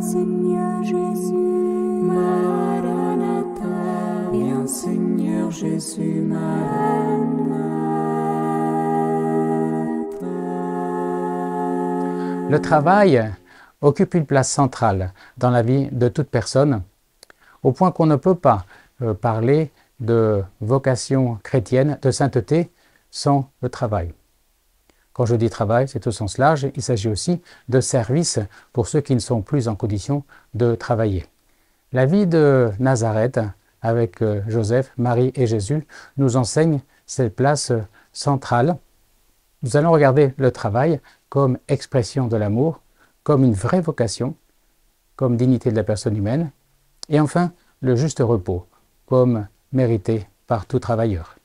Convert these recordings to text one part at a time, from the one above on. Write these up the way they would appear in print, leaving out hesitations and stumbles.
Viens Seigneur Jésus, Maranatha. Viens Seigneur Jésus, Maranatha. Le travail occupe une place centrale dans la vie de toute personne, au point qu'on ne peut pas parler de vocation chrétienne, de sainteté, sans le travail. Quand je dis travail, c'est au sens large, il s'agit aussi de service pour ceux qui ne sont plus en condition de travailler. La vie de Nazareth, avec Joseph, Marie et Jésus, nous enseigne cette place centrale. Nous allons regarder le travail comme expression de l'amour, comme une vraie vocation, comme dignité de la personne humaine, et enfin le juste repos, comme mérité par tout travailleur.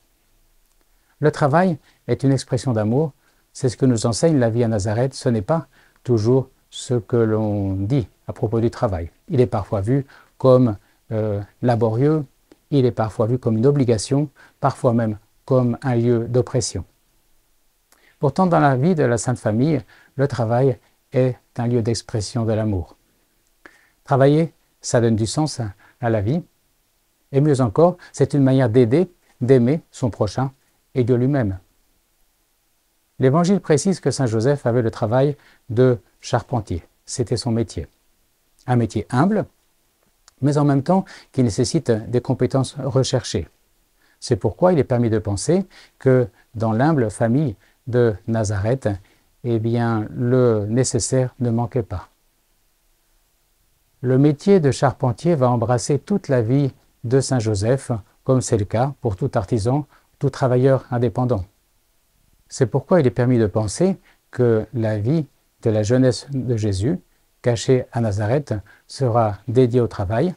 Le travail est une expression d'amour, c'est ce que nous enseigne la vie à Nazareth, ce n'est pas toujours ce que l'on dit à propos du travail. Il est parfois vu comme laborieux, il est parfois vu comme une obligation, parfois même comme un lieu d'oppression. Pourtant, dans la vie de la Sainte Famille, le travail est un lieu d'expression de l'amour. Travailler, ça donne du sens à la vie, et mieux encore, c'est une manière d'aider, d'aimer son prochain et de lui-même. L'Évangile précise que Saint Joseph avait le travail de charpentier, c'était son métier. Un métier humble, mais en même temps qui nécessite des compétences recherchées. C'est pourquoi il est permis de penser que dans l'humble famille de Nazareth, eh bien, le nécessaire ne manquait pas. Le métier de charpentier va embrasser toute la vie de Saint Joseph, comme c'est le cas pour tout artisan, tout travailleur indépendant. C'est pourquoi il est permis de penser que la vie de la jeunesse de Jésus, cachée à Nazareth, sera dédiée au travail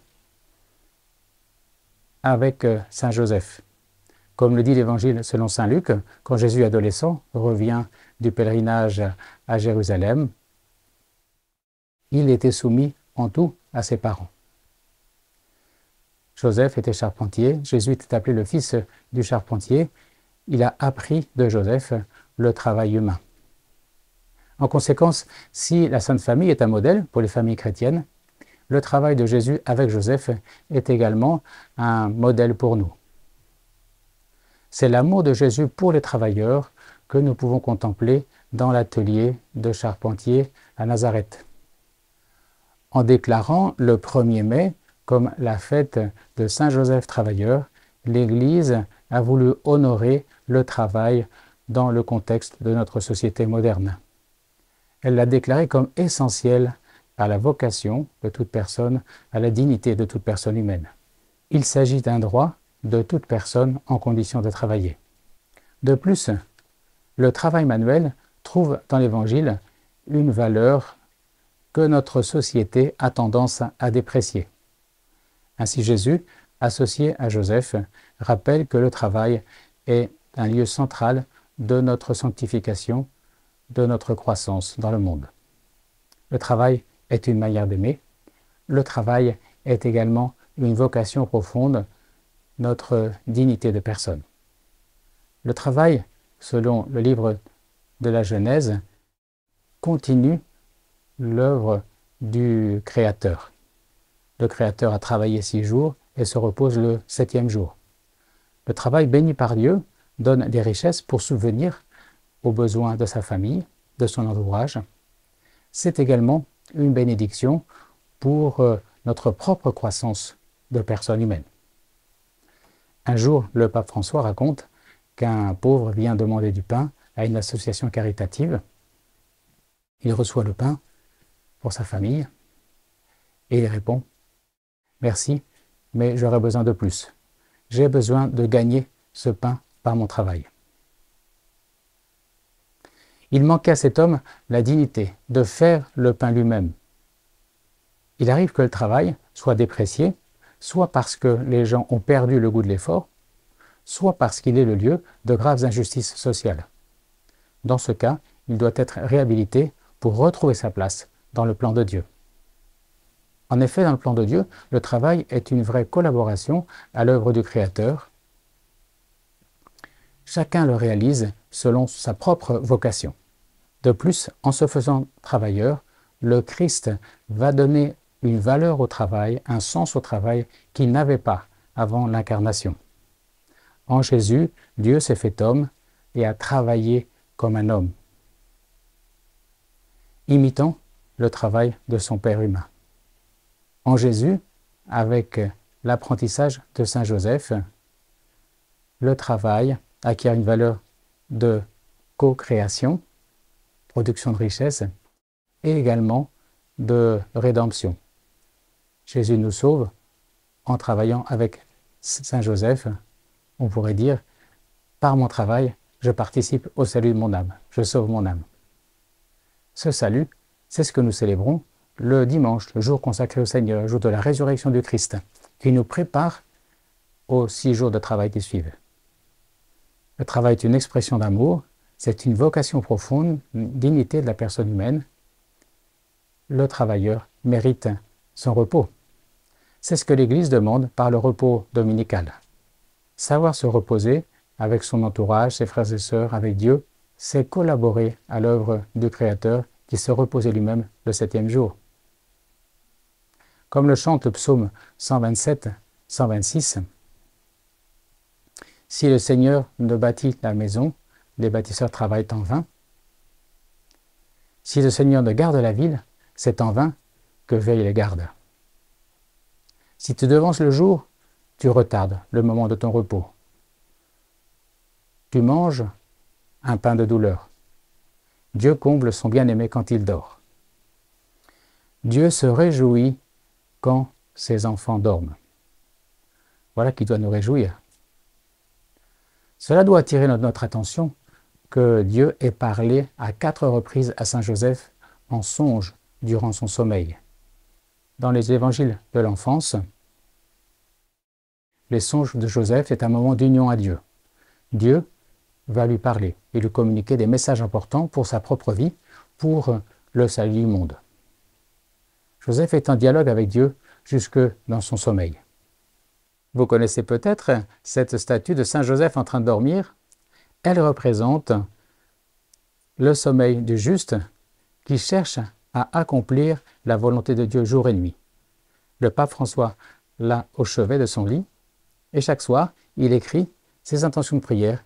avec Saint Joseph. Comme le dit l'Évangile selon Saint Luc, quand Jésus adolescent revient du pèlerinage à Jérusalem, il était soumis en tout à ses parents. Joseph était charpentier, Jésus était appelé le fils du charpentier, il a appris de Joseph le travail humain. En conséquence, si la Sainte Famille est un modèle pour les familles chrétiennes, le travail de Jésus avec Joseph est également un modèle pour nous. C'est l'amour de Jésus pour les travailleurs que nous pouvons contempler dans l'atelier de charpentier à Nazareth. En déclarant le 1er mai comme la fête de Saint Joseph travailleur, l'Église a voulu honorer le travail dans le contexte de notre société moderne. Elle l'a déclaré comme essentiel à la vocation de toute personne, à la dignité de toute personne humaine. Il s'agit d'un droit de toute personne en condition de travailler. De plus, le travail manuel trouve dans l'Évangile une valeur que notre société a tendance à déprécier. Ainsi Jésus, associé à Joseph, rappelle que le travail est un lieu central de notre sanctification, de notre croissance dans le monde. Le travail est une manière d'aimer. Le travail est également une vocation profonde, notre dignité de personne. Le travail, selon le livre de la Genèse, continue l'œuvre du Créateur. Le Créateur a travaillé 6 jours et se repose le 7e jour. Le travail béni par Dieu donne des richesses pour subvenir aux besoins de sa famille, de son entourage. C'est également une bénédiction pour notre propre croissance de personne humaine. Un jour, le pape François raconte qu'un pauvre vient demander du pain à une association caritative. Il reçoit le pain pour sa famille et il répond « Merci, mais j'aurais besoin de plus. J'ai besoin de gagner ce pain par mon travail. » Il manquait à cet homme la dignité de faire le pain lui-même. Il arrive que le travail soit déprécié, soit parce que les gens ont perdu le goût de l'effort, soit parce qu'il est le lieu de graves injustices sociales. Dans ce cas, il doit être réhabilité pour retrouver sa place dans le plan de Dieu. En effet, dans le plan de Dieu, le travail est une vraie collaboration à l'œuvre du Créateur. Chacun le réalise selon sa propre vocation. De plus, en se faisant travailleur, le Christ va donner une valeur au travail, un sens au travail qu'il n'avait pas avant l'incarnation. En Jésus, Dieu s'est fait homme et a travaillé comme un homme, imitant le travail de son Père humain. En Jésus, avec l'apprentissage de Saint Joseph, le travail acquiert une valeur de co-création, production de richesse, et également de rédemption. Jésus nous sauve en travaillant avec Saint Joseph. On pourrait dire, par mon travail, je participe au salut de mon âme, je sauve mon âme. Ce salut, c'est ce que nous célébrons le dimanche, le jour consacré au Seigneur, le jour de la résurrection du Christ, qui nous prépare aux 6 jours de travail qui suivent. Le travail est une expression d'amour, c'est une vocation profonde, une dignité de la personne humaine. Le travailleur mérite son repos. C'est ce que l'Église demande par le repos dominical. Savoir se reposer avec son entourage, ses frères et sœurs, avec Dieu, c'est collaborer à l'œuvre du Créateur qui se reposait lui-même le 7e jour. Comme le chante le psaume 127, 126, « Si le Seigneur ne bâtit la maison, les bâtisseurs travaillent en vain. Si le Seigneur ne garde la ville, c'est en vain que veillent les gardes. Si tu devances le jour, tu retardes le moment de ton repos. Tu manges un pain de douleur. Dieu comble son bien-aimé quand il dort. Dieu se réjouit quand ses enfants dorment. » Voilà qui doit nous réjouir. Cela doit attirer notre attention que Dieu ait parlé à 4 reprises à Saint Joseph en songe durant son sommeil. Dans les évangiles de l'enfance, les songes de Joseph est un moment d'union à Dieu. Dieu va lui parler et lui communiquer des messages importants pour sa propre vie, pour le salut du monde. Joseph est en dialogue avec Dieu jusque dans son sommeil. Vous connaissez peut-être cette statue de Saint Joseph en train de dormir. Elle représente le sommeil du juste qui cherche à accomplir la volonté de Dieu jour et nuit. Le pape François l'a au chevet de son lit et chaque soir, il écrit ses intentions de prière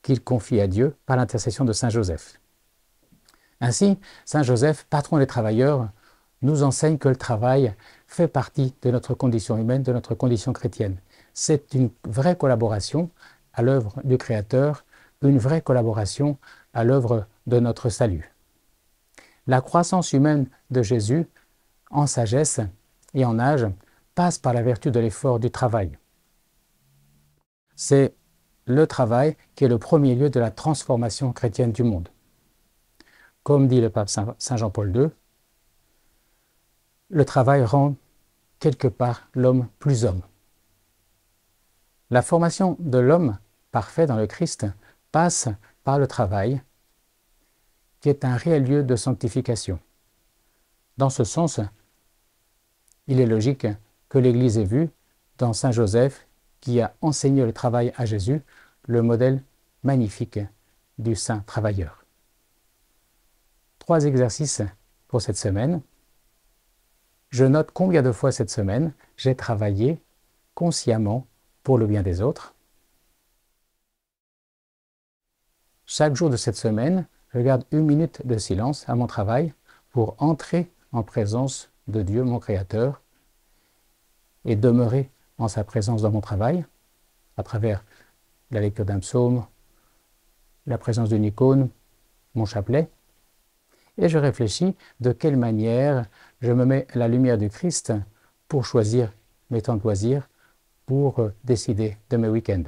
qu'il confie à Dieu par l'intercession de Saint Joseph. Ainsi, Saint Joseph, patron des travailleurs, nous enseigne que le travail fait partie de notre condition humaine, de notre condition chrétienne. C'est une vraie collaboration à l'œuvre du Créateur, une vraie collaboration à l'œuvre de notre salut. La croissance humaine de Jésus, en sagesse et en âge, passe par la vertu de l'effort du travail. C'est le travail qui est le premier lieu de la transformation chrétienne du monde. Comme dit le pape Saint Jean-Paul II, le travail rend quelque part l'homme plus homme. La formation de l'homme parfait dans le Christ passe par le travail, qui est un réel lieu de sanctification. Dans ce sens, il est logique que l'Église ait vu dans Saint Joseph, qui a enseigné le travail à Jésus, le modèle magnifique du saint travailleur. 3 exercices pour cette semaine. Je note combien de fois cette semaine j'ai travaillé consciemment pour le bien des autres. Chaque jour de cette semaine, je garde 1 minute de silence à mon travail pour entrer en présence de Dieu, mon Créateur, et demeurer en sa présence dans mon travail, à travers la lecture d'un psaume, la présence d'une icône, mon chapelet, et je réfléchis de quelle manière je me mets la lumière du Christ pour choisir mes temps de loisirs, pour décider de mes week-ends.